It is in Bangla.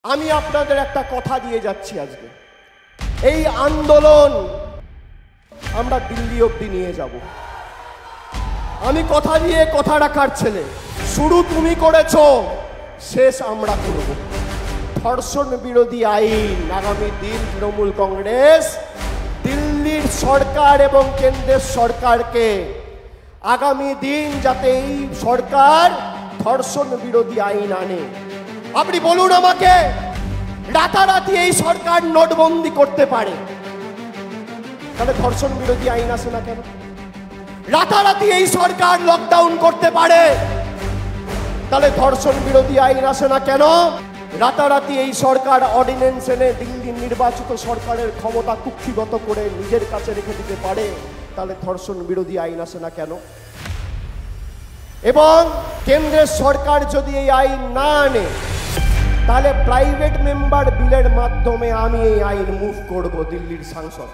আমি আপনাদের একটা কথা দিয়ে যাচ্ছি আজকে এই আন্দোলন আমরা দিল্লি অবধি নিয়ে যাব। আমি কথা দিয়ে কথা রাখার ছেলে, শুরু তুমি করেছো, শেষ আমরা করব। ধর্ষণ বিরোধী আইন আগামী দিন তৃণমূল কংগ্রেস দিল্লির সরকার এবং কেন্দ্রের সরকারকে আগামী দিন যাতে এই সরকার ধর্ষণ বিরোধী আইন আনে। আপনি বলুন আমাকে, রাতারাতি এই সরকার নোটবন্দি করতে পারে, তাহলে ধর্ষণ বিরোধী আইন আসে না কেন? রাতারাতি এই সরকার লকডাউন করতে পারে, তাহলে ধর্ষণ বিরোধী আইন আসে না কেন? রাতারাতি এই সরকার অর্ডিন্যান্স এনে দিল্লির নির্বাচিত সরকারের ক্ষমতা কুক্ষিগত করে নিজের কাছে রেখে দিতে পারে, তাহলে ধর্ষণ বিরোধী আইন আসে না কেন? এবং কেন্দ্রের সরকার যদি এই আইন না আনে, তাহলে প্রাইভেট মেম্বার বিলের মাধ্যমে আমি এই আইন মুভ করব দিল্লির সাংসদ।